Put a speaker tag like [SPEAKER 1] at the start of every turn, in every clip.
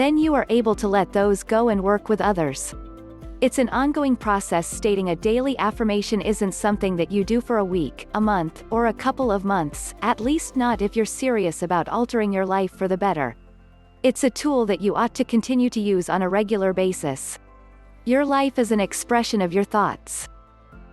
[SPEAKER 1] Then you are able to let those go and work with others. It's an ongoing process. Stating a daily affirmation isn't something that you do for a week, a month, or a couple of months, at least not if you're serious about altering your life for the better. It's a tool that you ought to continue to use on a regular basis. Your life is an expression of your thoughts.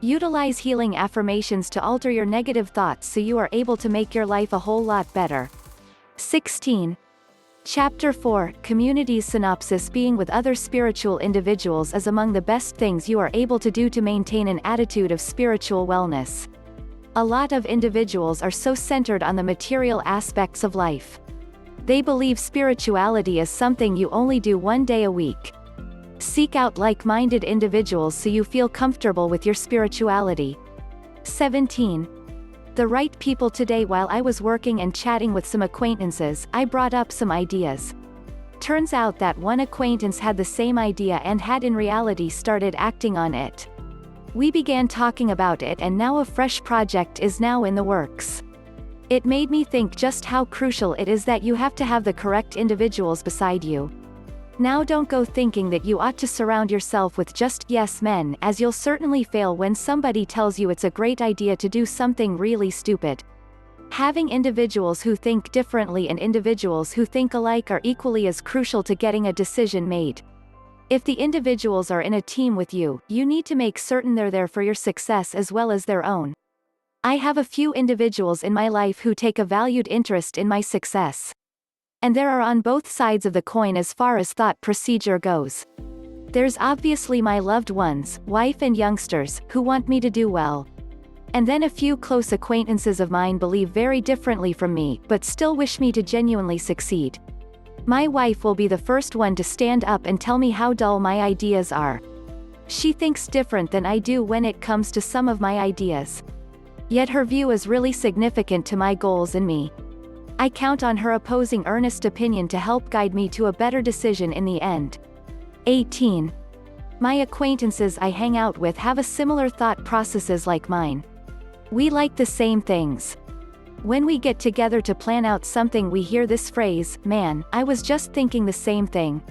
[SPEAKER 1] Utilize healing affirmations to alter your negative thoughts so you are able to make your life a whole lot better. 16. Chapter 4, Communities. Synopsis. Being with other spiritual individuals is among the best things you are able to do to maintain an attitude of spiritual wellness. A lot of individuals are so centered on the material aspects of life. They believe spirituality is something you only do one day a week. Seek out like-minded individuals so you feel comfortable with your spirituality. 17. The right people. Today, while I was working and chatting with some acquaintances, I brought up some ideas. Turns out that one acquaintance had the same idea and had in reality started acting on it. We began talking about it, and now a fresh project is now in the works. It made me think just how crucial it is that you have to have the correct individuals beside you. Now don't go thinking that you ought to surround yourself with just yes men, as you'll certainly fail when somebody tells you it's a great idea to do something really stupid. Having individuals who think differently and individuals who think alike are equally as crucial to getting a decision made. If the individuals are in a team with you, you need to make certain they're there for your success as well as their own. I have a few individuals in my life who take a valued interest in my success. And there are on both sides of the coin as far as thought procedure goes. There's obviously my loved ones, wife and youngsters, who want me to do well. And then a few close acquaintances of mine believe very differently from me, but still wish me to genuinely succeed. My wife will be the first one to stand up and tell me how dull my ideas are. She thinks different than I do when it comes to some of my ideas. Yet her view is really significant to my goals and me. I count on her opposing earnest opinion to help guide me to a better decision in the end. 18. My acquaintances I hang out with have a similar thought processes like mine. We like the same things. When we get together to plan out something, we hear this phrase, "Man, I was just thinking the same thing."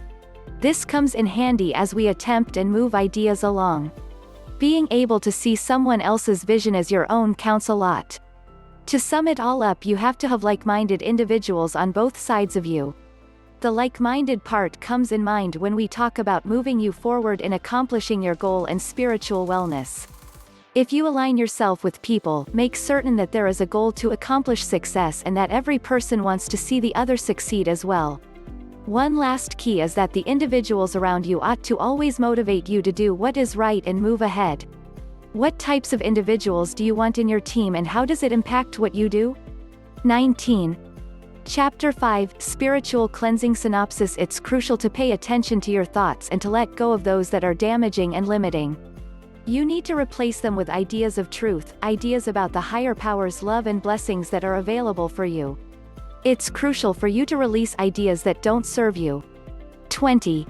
[SPEAKER 1] This comes in handy as we attempt and move ideas along. Being able to see someone else's vision as your own counts a lot. To sum it all up, you have to have like-minded individuals on both sides of you. The like-minded part comes in mind when we talk about moving you forward in accomplishing your goal and spiritual wellness. If you align yourself with people, make certain that there is a goal to accomplish success and that every person wants to see the other succeed as well. One last key is that the individuals around you ought to always motivate you to do what is right and move ahead. What types of individuals do you want in your team and how does it impact what you do? 19. Chapter 5, Spiritual Cleansing. Synopsis. It's crucial to pay attention to your thoughts and to let go of those that are damaging and limiting. You need to replace them with ideas of truth, ideas about the higher power's love and blessings that are available for you. It's crucial for you to release ideas that don't serve you. 20.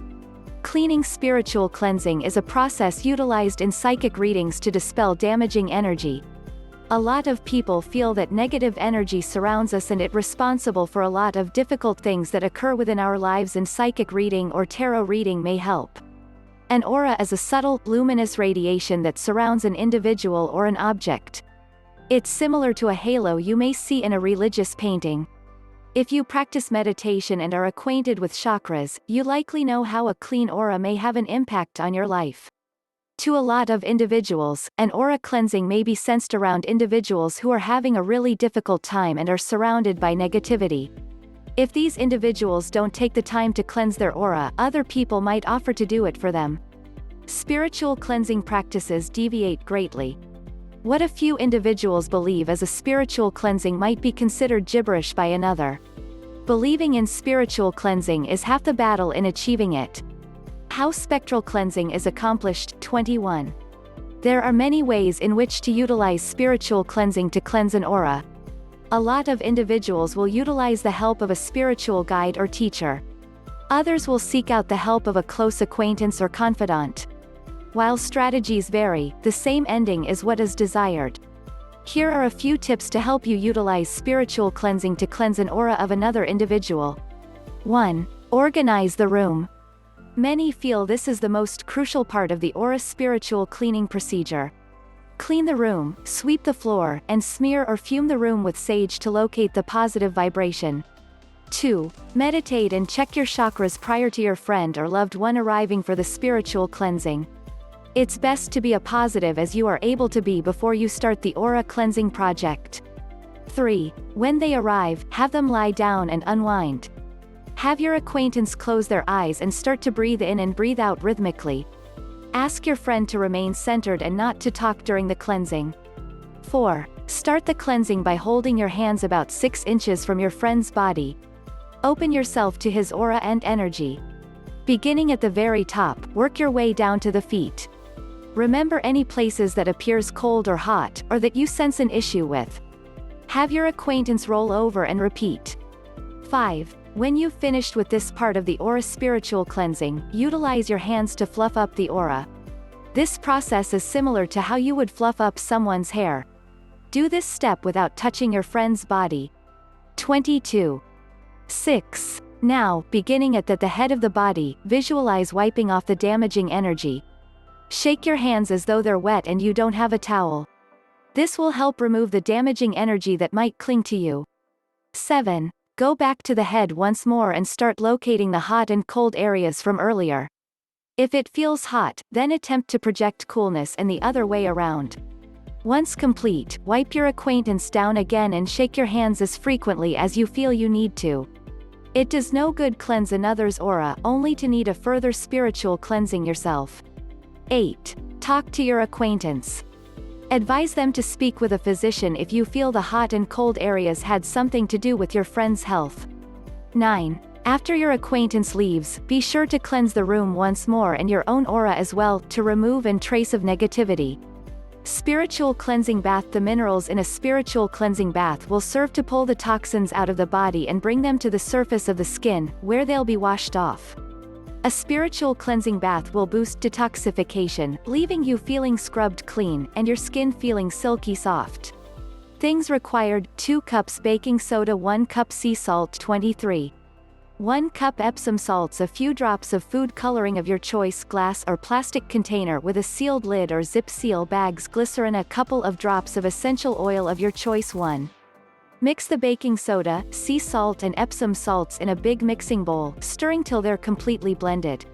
[SPEAKER 1] Cleaning. Spiritual cleansing is a process utilized in psychic readings to dispel damaging energy. A lot of people feel that negative energy surrounds us and it's responsible for a lot of difficult things that occur within our lives, and psychic reading or tarot reading may help. An aura is a subtle, luminous radiation that surrounds an individual or an object. It's similar to a halo you may see in a religious painting. If you practice meditation and are acquainted with chakras, you likely know how a clean aura may have an impact on your life. To a lot of individuals, an aura cleansing may be sensed around individuals who are having a really difficult time and are surrounded by negativity. If these individuals don't take the time to cleanse their aura, other people might offer to do it for them. Spiritual cleansing practices deviate greatly. What a few individuals believe as a spiritual cleansing might be considered gibberish by another. Believing in spiritual cleansing is half the battle in achieving it. How spectral cleansing is accomplished. 21. There are many ways in which to utilize spiritual cleansing to cleanse an aura. A lot of individuals will utilize the help of a spiritual guide or teacher. Others will seek out the help of a close acquaintance or confidant. While strategies vary, the same ending is what is desired. Here are a few tips to help you utilize spiritual cleansing to cleanse an aura of another individual. 1. Organize the room. Many feel this is the most crucial part of the aura spiritual cleaning procedure. Clean the room, sweep the floor, and smear or fume the room with sage to locate the positive vibration. 2. Meditate and check your chakras prior to your friend or loved one arriving for the spiritual cleansing. It's best to be as positive as you are able to be before you start the aura cleansing project. 3. When they arrive, have them lie down and unwind. Have your acquaintance close their eyes and start to breathe in and breathe out rhythmically. Ask your friend to remain centered and not to talk during the cleansing. 4. Start the cleansing by holding your hands about 6 inches from your friend's body. Open yourself to his aura and energy. Beginning at the very top, work your way down to the feet. Remember any places that appears cold or hot, or that you sense an issue with. Have your acquaintance roll over and repeat. 5. When you've finished with this part of the aura spiritual cleansing, utilize your hands to fluff up the aura. This process is similar to how you would fluff up someone's hair. Do this step without touching your friend's body. 22. 6. Now, beginning at the head of the body, visualize wiping off the damaging energy. Shake your hands as though they're wet and you don't have a towel. This will help remove the damaging energy that might cling to you. 7. Go back to the head once more and start locating the hot and cold areas from earlier. If it feels hot, then attempt to project coolness and the other way around. Once complete, wipe your acquaintance down again and shake your hands as frequently as you feel you need to. It does no good cleanse another's aura, only to need a further spiritual cleansing yourself. 8. Talk to your acquaintance. Advise them to speak with a physician if you feel the hot and cold areas had something to do with your friend's health. 9. After your acquaintance leaves, be sure to cleanse the room once more and your own aura as well, to remove and trace of negativity. Spiritual cleansing bath. The minerals in a spiritual cleansing bath will serve to pull the toxins out of the body and bring them to the surface of the skin, where they'll be washed off. A spiritual cleansing bath will boost detoxification, leaving you feeling scrubbed clean, and your skin feeling silky soft. Things required: 2 cups baking soda, 1 cup sea salt, 23. 1 cup Epsom salts, a few drops of food coloring of your choice, glass or plastic container with a sealed lid or zip seal bags, glycerin, a couple of drops of essential oil of your choice. 1. Mix the baking soda, sea salt and Epsom salts in a big mixing bowl, stirring till they're completely blended.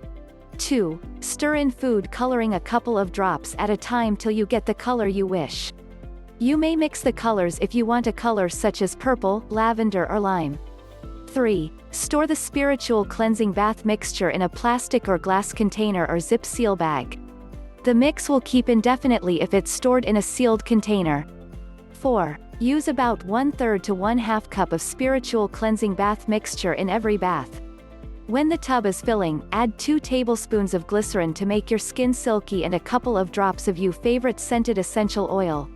[SPEAKER 1] 2. Stir in food coloring, a couple of drops at a time till you get the color you wish. You may mix the colors if you want a color such as purple, lavender or lime. 3. Store the spiritual cleansing bath mixture in a plastic or glass container or zip seal bag. The mix will keep indefinitely if it's stored in a sealed container. 4. Use about 1/3 to 1/2 cup of spiritual cleansing bath mixture in every bath. When the tub is filling, add 2 tablespoons of glycerin to make your skin silky and a couple of drops of your favorite scented essential oil.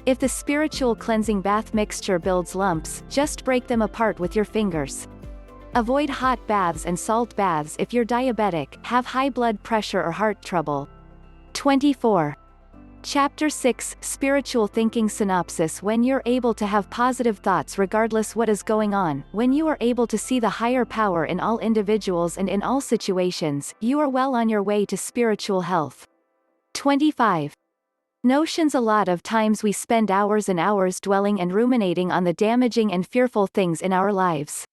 [SPEAKER 1] If the spiritual cleansing bath mixture builds lumps, just break them apart with your fingers. Avoid hot baths and salt baths if you're diabetic, have high blood pressure or heart trouble. 24. Chapter 6, Spiritual Thinking Synopsis. When you're able to have positive thoughts regardless what is going on, when you are able to see the higher power in all individuals and in all situations, you are well on your way to spiritual health. 25. Notions. A lot of times we spend hours and hours dwelling and ruminating on the damaging and fearful things in our lives.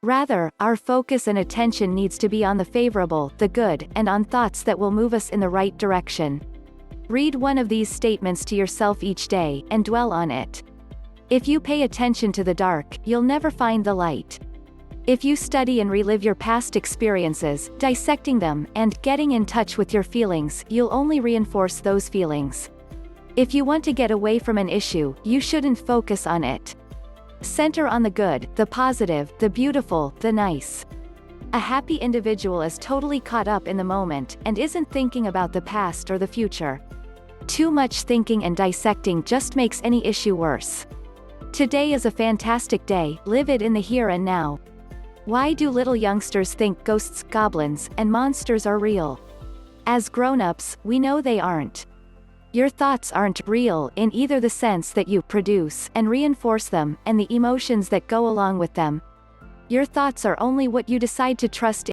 [SPEAKER 1] Rather, our focus and attention needs to be on the favorable, the good, and on thoughts that will move us in the right direction. Read one of these statements to yourself each day, and dwell on it. If you pay attention to the dark, you'll never find the light. If you study and relive your past experiences, dissecting them, and getting in touch with your feelings, you'll only reinforce those feelings. If you want to get away from an issue, you shouldn't focus on it. Center on the good, the positive, the beautiful, the nice. A happy individual is totally caught up in the moment, and isn't thinking about the past or the future. Too much thinking and dissecting just makes any issue worse. Today is a fantastic day, live it in the here and now. Why do little youngsters think ghosts, goblins, and monsters are real? As grown-ups, we know they aren't. Your thoughts aren't real in either the sense that you produce and reinforce them, and the emotions that go along with them. Your thoughts are only what you decide to trust